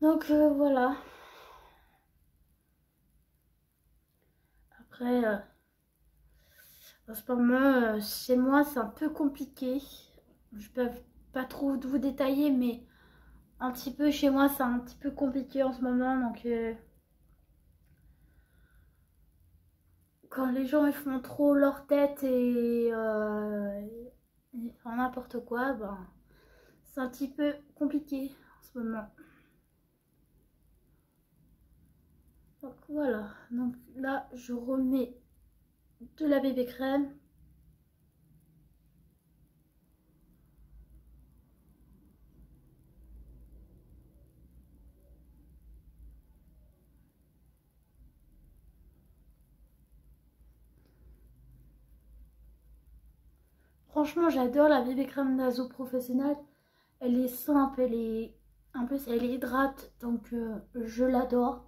Donc voilà. Après, en ce moment, chez moi, c'est un peu compliqué. Je peux pas trop vous détailler, mais un petit peu chez moi, c'est un petit peu compliqué en ce moment. Donc, quand les gens ils font trop leur tête et font n'importe quoi, ben, c'est un petit peu compliqué en ce moment. Donc voilà. Donc là, je remets de la bébé crème. Franchement, j'adore la bébé crème Naso professionnelle. Elle est simple, elle est... En plus, elle hydrate, donc je l'adore.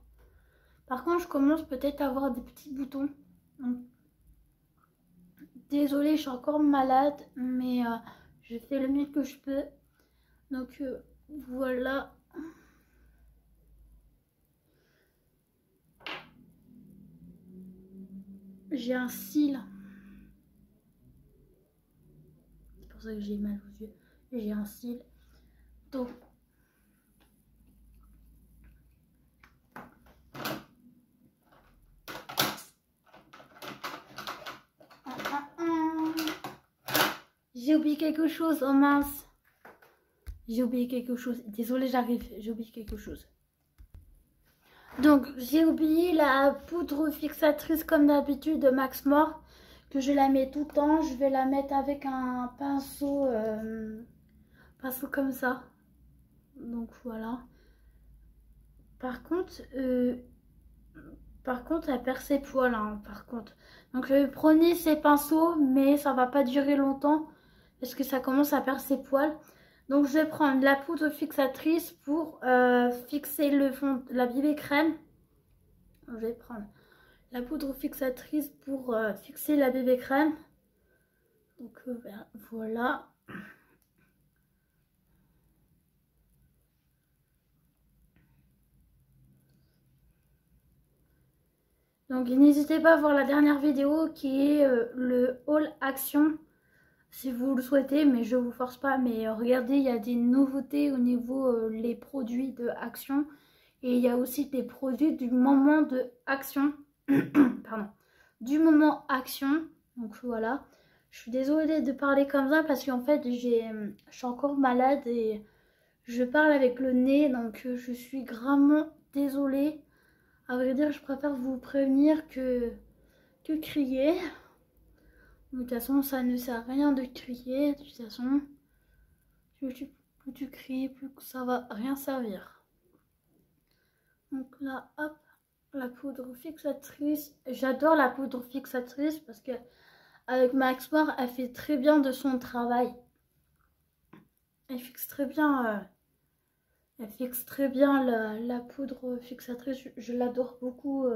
Par contre, je commence peut-être à avoir des petits boutons. Donc, désolée, je suis encore malade, mais je fais le mieux que je peux. Donc, voilà. J'ai un cil. C'est pour ça que j'ai mal aux yeux. J'ai un cil. Donc, j'ai oublié quelque chose, oh mince. J'ai oublié quelque chose. Désolée, j'arrive. J'ai oublié quelque chose. Donc, j'ai oublié la poudre fixatrice comme d'habitude de Max Mort. Que je la mets tout le temps. Je vais la mettre avec un pinceau, pinceau comme ça. Donc, voilà. Par contre, elle perd ses poils, hein, par contre. Donc, prenez ces pinceaux, mais ça va pas durer longtemps. Parce que ça commence à perdre ses poils. Donc, je vais prendre la poudre fixatrice pour fixer le fond, la bébé crème. Je vais prendre la poudre fixatrice pour fixer la bébé crème. Donc, ben, voilà. Donc, n'hésitez pas à voir la dernière vidéo qui est le haul action. Si vous le souhaitez, mais je vous force pas. Mais regardez, il y a des nouveautés au niveau les produits de Action. Et il y a aussi des produits du moment de Action. Pardon. Du moment Action. Donc voilà. Je suis désolée de parler comme ça parce qu'en fait, je suis encore malade et je parle avec le nez. Donc je suis gravement désolée. À vrai dire, je préfère vous prévenir que crier. De toute façon, ça ne sert à rien de crier. De toute façon, plus tu cries, plus ça va rien servir. Donc là, hop, la poudre fixatrice. J'adore la poudre fixatrice parce que avec Max Mort, elle fait très bien de son travail. Elle fixe très bien, la poudre fixatrice. Je l'adore beaucoup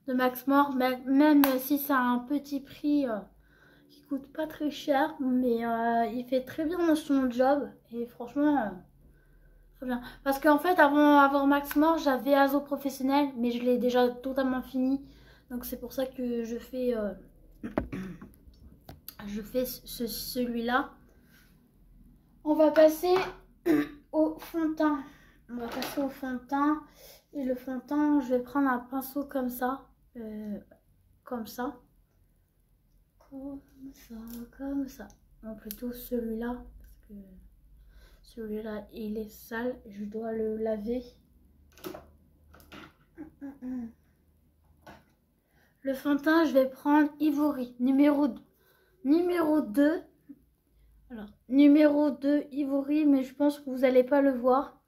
de Max Mort, même si c'est un petit prix. Qui coûte pas très cher, mais il fait très bien son job et franchement très bien. Parce qu'en fait avant avoir Max Mort, j'avais Azo professionnel, mais je l'ai déjà totalement fini, donc c'est pour ça que je fais celui-là. On va passer au fond de teint. On va passer au fond de teint et le fond de teint, je vais prendre un pinceau comme ça, comme ça. Comme ça. Non, plutôt celui-là, parce que celui-là, il est sale. Je dois le laver. Le fond de teint, je vais prendre Ivory, numéro 2. Alors, numéro 2, Ivory, mais je pense que vous n'allez pas le voir.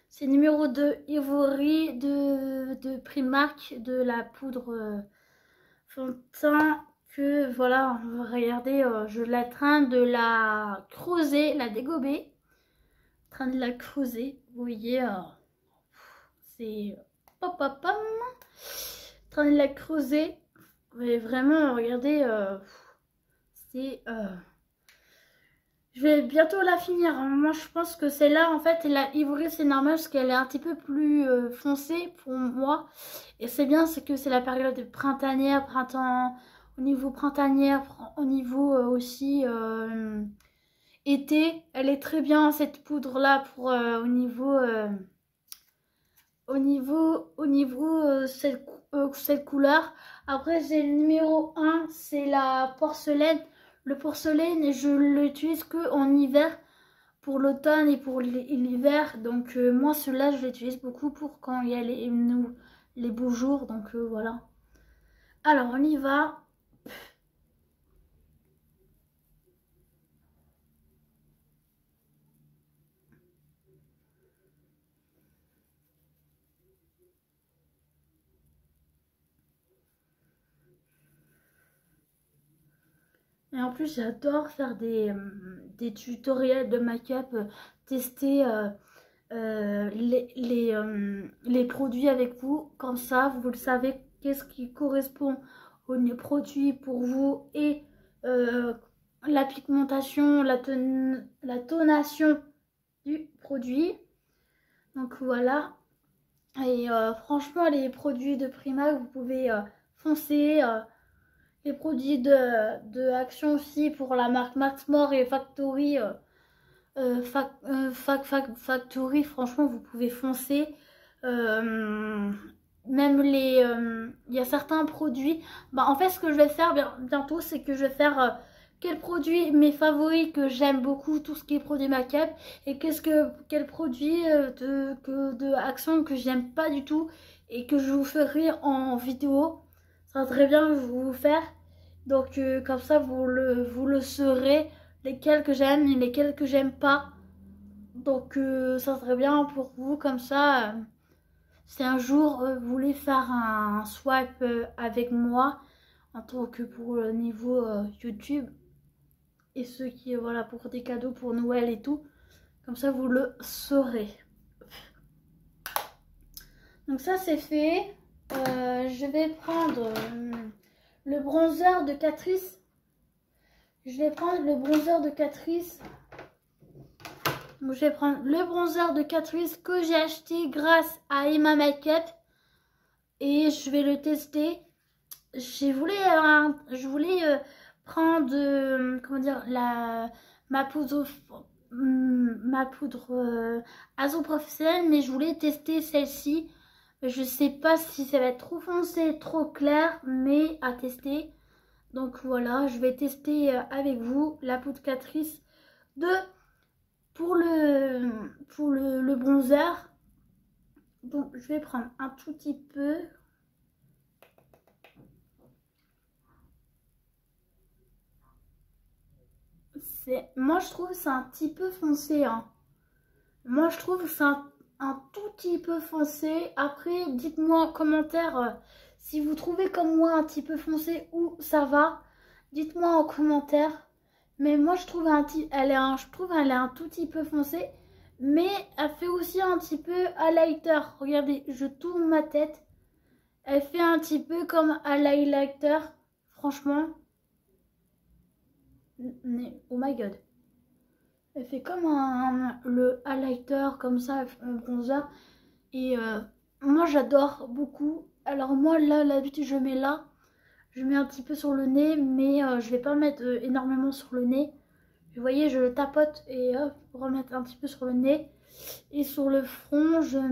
C'est numéro 2, Ivory de Primark, de la poudre fond de teint. Que voilà, regardez, je la train de la creuser, la dégober, train de la creuser, vous voyez, c'est pop pop pom, train de la creuser, mais vraiment regardez, c'est Je vais bientôt la finir. Moi, je pense que celle-là, en fait, la ivory, c'est normal parce qu'elle est un petit peu plus foncée pour moi. Et c'est bien, c'est que c'est la période printanière, printemps, au niveau printanière, au niveau aussi été. Elle est très bien, cette poudre-là, pour au niveau cette couleur. Après, j'ai le numéro 1, c'est la porcelaine. Le porcelaine, je l'utilise que en hiver, pour l'automne et pour l'hiver. Donc, moi, celui-là, je l'utilise beaucoup pour quand il y a les beaux jours. Donc, voilà. Alors, on y va. Et en plus, j'adore faire des tutoriels de make-up, tester les produits avec vous. Comme ça, vous le savez, qu'est-ce qui correspond aux produits pour vous et euh, la pigmentation, la tonation du produit. Donc voilà. Et franchement, les produits de Primark, vous pouvez foncer. Les produits de Action aussi pour la marque Maxmore et Factory. Factory, franchement, vous pouvez foncer. Euh, Même il y a certains produits. Bah, en fait, ce que je vais faire bientôt, c'est que je vais faire quels produits mes favoris que j'aime beaucoup, tout ce qui est produit make-up, et quel produit de Action que j'aime pas du tout et que je vous ferai en vidéo. Ça va très bien vous faire. Donc comme ça, vous le saurez lesquels que j'aime et lesquels que j'aime pas. Donc ça serait bien pour vous comme ça. Si un jour vous voulez faire un swipe avec moi en tant que pour le niveau YouTube et ceux qui voilà pour des cadeaux pour Noël et tout, comme ça vous le saurez. Donc ça c'est fait. Je vais prendre le bronzer de Catrice. Je vais prendre le bronzer de Catrice. Donc, je vais prendre le bronzer de Catrice que j'ai acheté grâce à Emma Makeup. Et je vais le tester. Je voulais prendre comment dire ma poudre Azo professionnelle, mais je voulais tester celle-ci. Je sais pas si ça va être trop foncé, trop clair, mais à tester. Donc voilà, je vais tester avec vous la poudre Catrice de pour le bronzer. Donc je vais prendre un tout petit peu. Moi je trouve c'est un petit peu foncé, hein. Moi je trouve c'est un tout petit peu foncé. Après dites-moi en commentaire si vous trouvez comme moi un petit peu foncé ou ça va. Dites-moi en commentaire. Mais moi je trouve elle est un tout petit peu foncée. Mais elle fait aussi un petit peu highlighter. Regardez, je tourne ma tête. Elle fait un petit peu comme un highlighter. Franchement. Oh my god. Elle fait comme le highlighter, comme ça, un bronzer. Et moi, j'adore beaucoup. Alors moi, là, l'habitude, je mets là. Je mets un petit peu sur le nez, mais je vais pas mettre énormément sur le nez. Vous voyez, je le tapote et hop, remettre un petit peu sur le nez. Et sur le front, je vais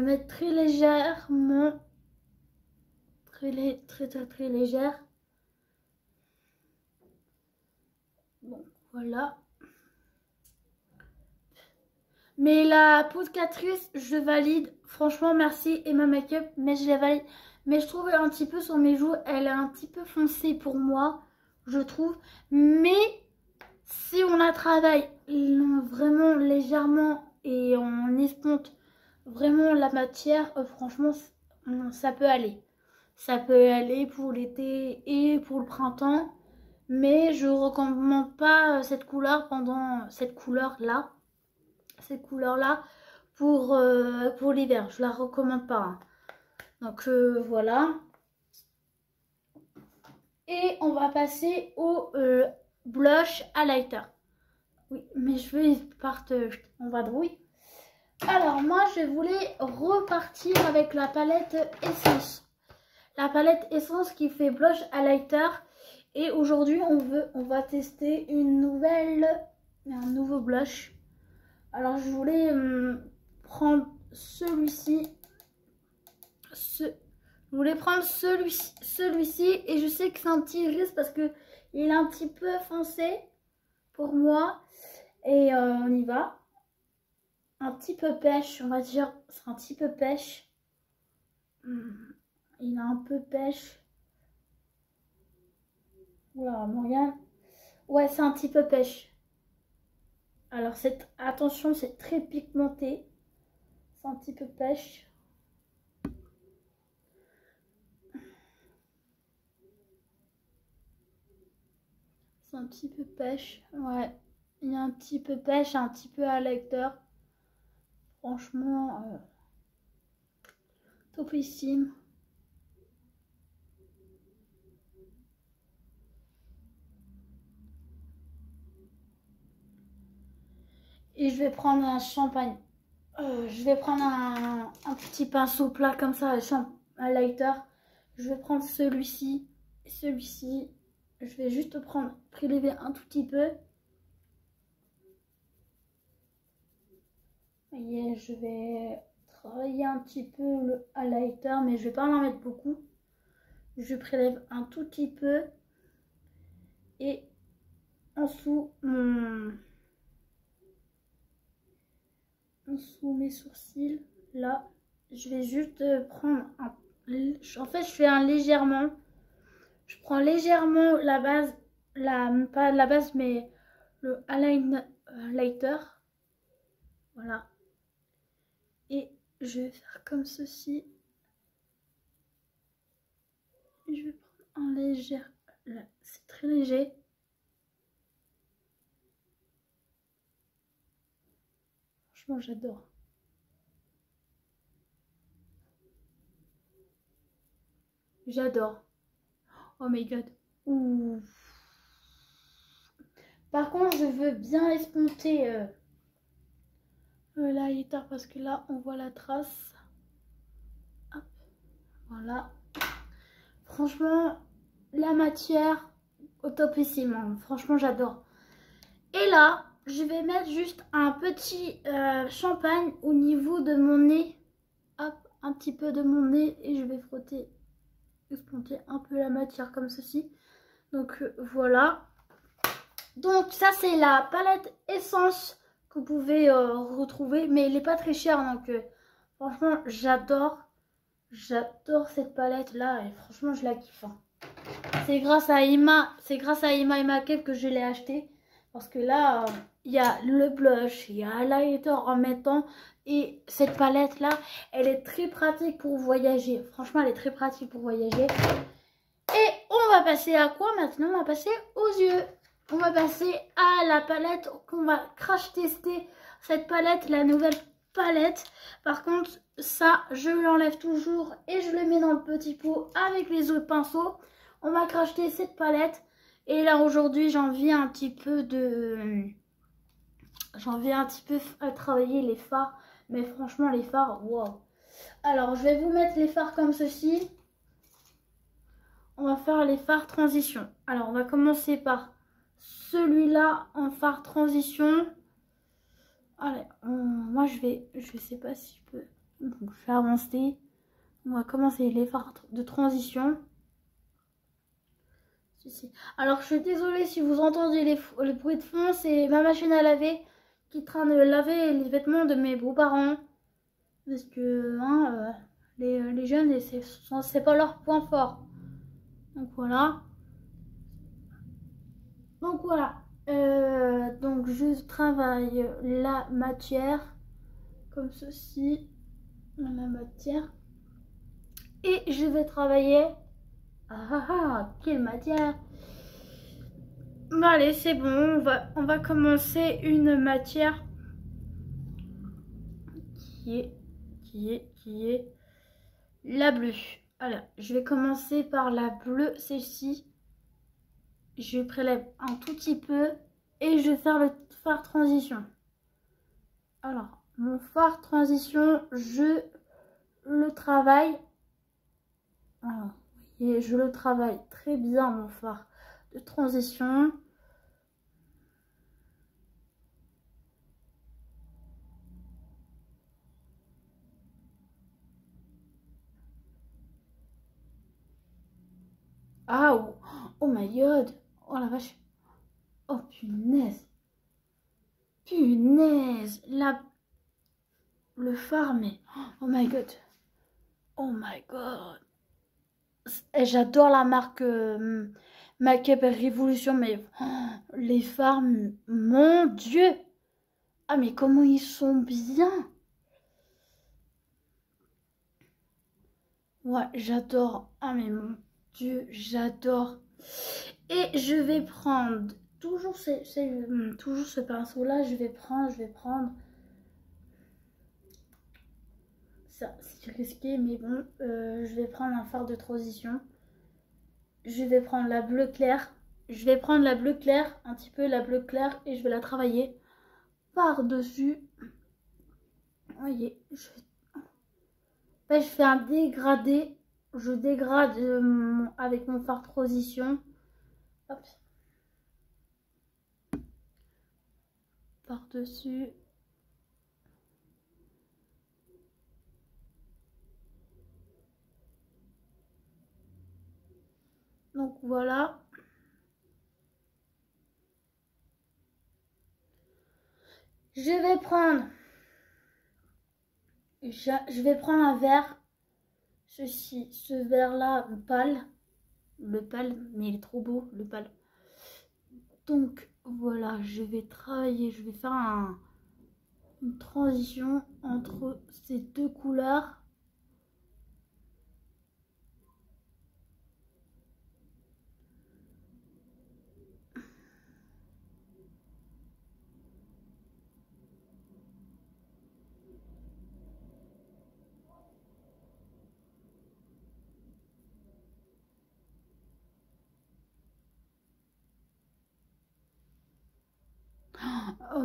mettre très légèrement. Très légère. Bon, voilà. Mais la poudre Catrice, je valide. Franchement, merci Emma Makeup, mais je la valide. Mais je trouve un petit peu sur mes joues, elle est un petit peu foncée pour moi, je trouve. Mais si on la travaille vraiment légèrement et on escompte vraiment la matière, franchement, ça peut aller. Ça peut aller pour l'été et pour le printemps. Mais je ne recommande pas cette couleur pendant cette couleur-là pour l'hiver. Je la recommande pas, hein. Donc voilà. Et on va passer au blush highlighter. Oui, mes cheveux ils partent en vadrouille. Alors moi je voulais repartir avec la palette Essence. La palette Essence qui fait blush highlighter. Et aujourd'hui on va tester un nouveau blush. Alors je voulais prendre celui-ci. Je voulais prendre celui-ci et je sais que c'est un petit risque parce que il est un petit peu foncé pour moi. Et on y va. Un petit peu pêche, on va dire. C'est un petit peu pêche. Il a un peu pêche. Oula, Morgane. Ouais, c'est un petit peu pêche. Alors, attention, c'est très pigmenté. C'est un petit peu pêche. C'est un petit peu pêche. Ouais. Il y a un petit peu pêche, un petit peu highlighter. Franchement, topissime. Et je vais prendre un champagne. Je vais prendre un petit pinceau plat comme ça, un lighter. Je vais prendre celui-ci et celui-ci. Je vais juste prélever un tout petit peu. Et je vais travailler un petit peu le highlighter, mais je vais pas en mettre beaucoup. Je prélève un tout petit peu. Et en dessous mes sourcils, là, je vais juste prendre un... En fait, je fais un légèrement. Je prends légèrement la base, pas la base, mais le highlighter. Voilà. Et je vais faire comme ceci. Je vais prendre un léger. Là, c'est très léger. Franchement, j'adore. J'adore. Oh my god. Ouh. Par contre, je veux bien escompter le highlighter parce que là, on voit la trace. Hop. Voilà. Franchement, la matière au topissime. Hein. Franchement, j'adore. Et là, je vais mettre juste un petit champagne au niveau de mon nez. Hop, un petit peu de mon nez et je vais frotter, escompter un peu la matière comme ceci. Donc voilà. Donc ça c'est la palette Essence que vous pouvez retrouver, mais elle n'est pas très chère. Donc franchement, j'adore cette palette là et franchement je la kiffe. Hein. C'est grâce à Emma et Makeup que je l'ai acheté. Parce que là, il y a le blush, il y a un highlighter en même temps. Et cette palette là, elle est très pratique pour voyager. Franchement, elle est très pratique pour voyager. Et on va passer à quoi maintenant? On va passer aux yeux. On va passer à la palette qu'on va crash tester. Cette palette, la nouvelle palette. Par contre, ça, je l'enlève toujours et je le mets dans le petit pot avec les autres pinceaux. On va cracher cette palette. Et là, aujourd'hui, j'en viens un petit peu à travailler les fards. Mais franchement, les fards, wow. Alors, je vais vous mettre les fards comme ceci. On va faire les fards transition. Alors, on va commencer par celui-là en fard transition. Allez, moi, je sais pas si je peux. Donc, je vais avancer. On va commencer les fards de transition. Alors je suis désolée si vous entendez les bruits de fond, c'est ma machine à laver qui est en train de laver les vêtements de mes beaux-parents. Parce que hein, les jeunes, c'est pas leur point fort. Donc voilà. Donc voilà. Donc je travaille la matière comme ceci. La matière. Et je vais travailler... quelle matière! Bon, allez, c'est bon, on va commencer une matière qui est la bleue. Alors, je vais commencer par la bleue, celle-ci. je prélève un tout petit peu et je vais faire le fard transition. Alors, mon fard transition, je le travaille. Alors, vous voyez, je le travaille très bien, mon fard de transition. Ah, oh, oh my god. Oh la vache. Oh punaise. Punaise. Le fard, mais... Oh my god. Oh my god. Et j'adore la marque Make-up Revolution, mais les fards, mon Dieu. Ah, mais comment ils sont bien. Ouais, j'adore. Ah, mais mon Dieu, j'adore. Et je vais prendre toujours, toujours ce pinceau-là. Je vais prendre. Ça, c'est risqué, mais bon, je vais prendre un fard de transition. Je vais prendre la bleu clair. Je vais prendre la bleu clair, un petit peu la bleu clair, et je vais la travailler par-dessus. Vous voyez, je fais un dégradé. Je dégrade avec mon fard transition. Hop. Par-dessus. Donc voilà. Je vais prendre un verre. Ce verre-là, pâle. Le pâle, mais il est trop beau, le pâle. Donc voilà, je vais travailler, je vais faire une transition entre ces deux couleurs. Oh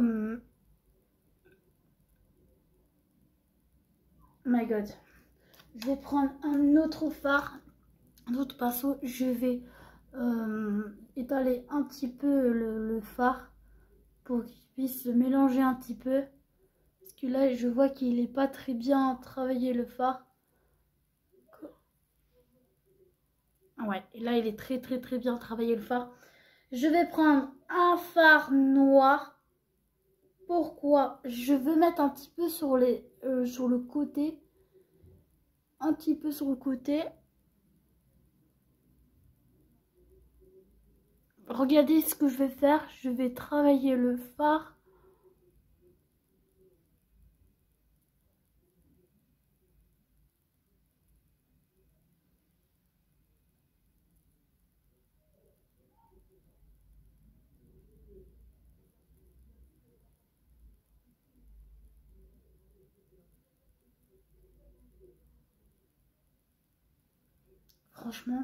my god. Je vais prendre un autre fard, un autre pinceau. Je vais étaler un petit peu le fard pour qu'il puisse se mélanger un petit peu. Parce que là, je vois qu'il n'est pas très bien travaillé le fard. Ouais, et là, il est très bien travaillé le fard. Je vais prendre un fard noir. Pourquoi? Je veux mettre un petit peu sur le côté. Un petit peu sur le côté. Regardez ce que je vais faire. Je vais travailler le fard. Franchement,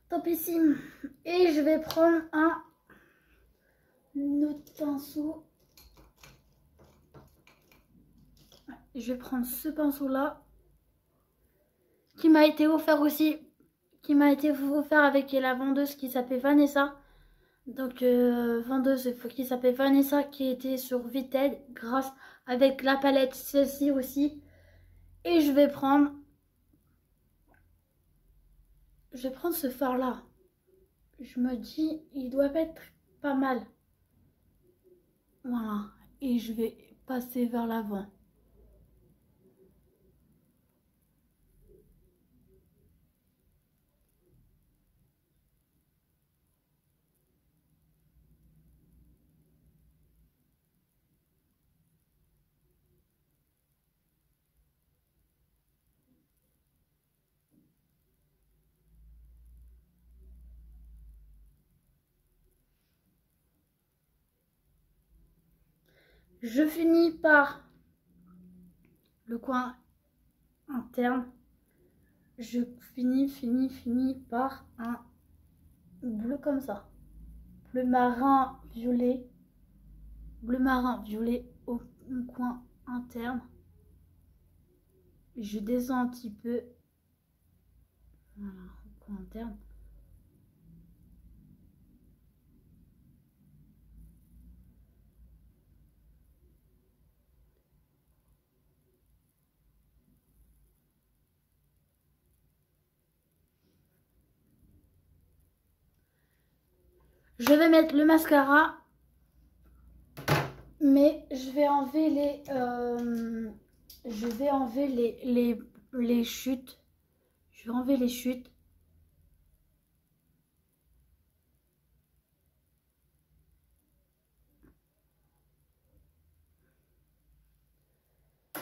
topissime. Et je vais prendre un autre pinceau. Je vais prendre ce pinceau là qui m'a été offert aussi, qui m'a été offert avec la vendeuse qui s'appelle Vanessa. Donc vendeuse qui s'appelle Vanessa, qui était sur Vinted grâce avec la palette celle-ci aussi. Et je vais prendre ce fard là. Je me dis il doit être pas mal. Voilà, et je vais passer vers l'avant. Je finis par le coin interne. Je finis par un bleu comme ça. Bleu marin violet au coin interne. Je descends un petit peu. Voilà, au coin interne. Je vais mettre le mascara, mais je vais enlever les chutes. Je vais enlever les chutes.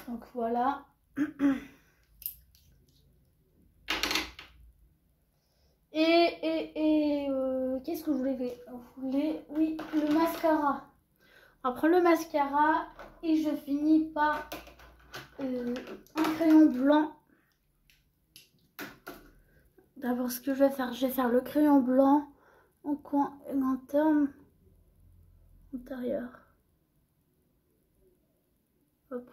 Donc voilà. Qu'est-ce que je voulais, oui, le mascara. On va prendre le mascara et je finis par un crayon blanc. D'abord, ce que je vais faire le crayon blanc en coin interne, intérieur. Hop.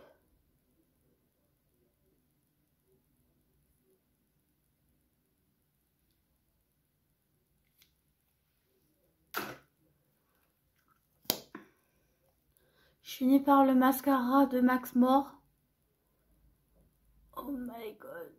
Je finis par le mascara de Max More. Oh my god.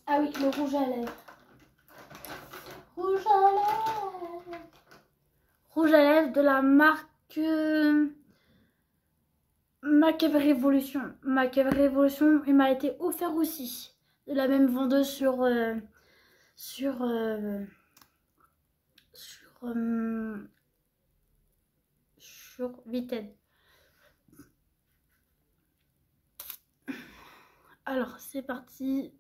Ah oui, le rouge à lèvres. Rouge à lèvres. Rouge à lèvres de la marque Macabre Révolution. Macabre Révolution, il m'a été offert aussi. De la même vendeuse sur Vinted. Alors, c'est parti.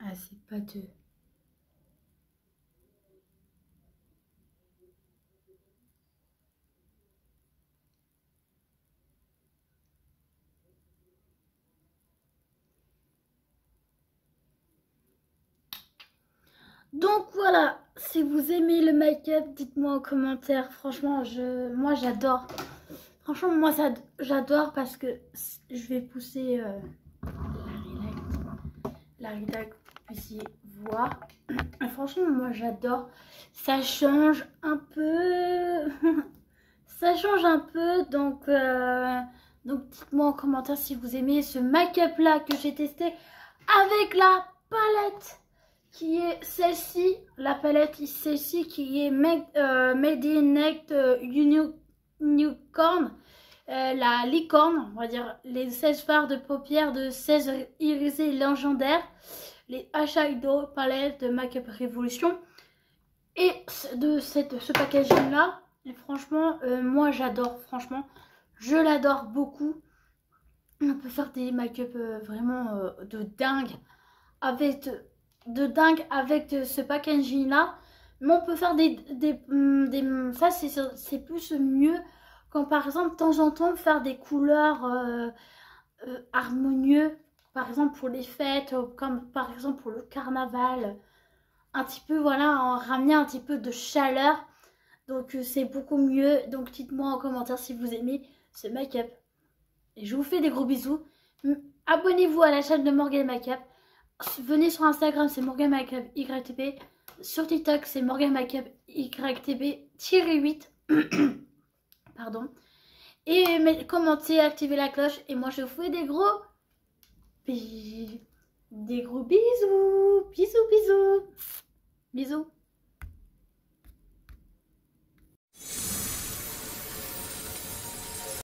Ah, c'est pâteux. Donc voilà, si vous aimez le make-up, dites-moi en commentaire. Franchement, moi j'adore. Franchement, moi, ça, j'adore parce que je vais pousser la Rita que vous puissiez voir. Et franchement, moi, j'adore. Ça change un peu. Ça change un peu. Donc dites-moi en commentaire si vous aimez ce make-up là que j'ai testé avec la palette qui est celle-ci. La palette, celle-ci qui est Made in Next Unicorn. La licorne, on va dire les 16 fards de paupières de 16 irisés légendaires, les eyeshadow palette de Make-up Revolution et de ce packaging là. Et franchement, moi j'adore, franchement, je l'adore beaucoup. On peut faire des make-up vraiment de dingue avec ce packaging là. Mais on peut faire ça c'est plus mieux quand par exemple de temps en temps faire des couleurs harmonieux, par exemple pour les fêtes, comme par exemple pour le carnaval, un petit peu voilà, en ramener un petit peu de chaleur. Donc c'est beaucoup mieux. Donc dites-moi en commentaire si vous aimez ce make-up. Et je vous fais des gros bisous. Abonnez-vous à la chaîne de Morgane Makeup. Venez sur Instagram, c'est Morgane Makeup YTB. Sur TikTok, c'est Morgane Makeup YTB-8. Pardon. Et commentez, activez la cloche. Et moi, je vous fais des gros bisous. Bisous, bisous. Bisous.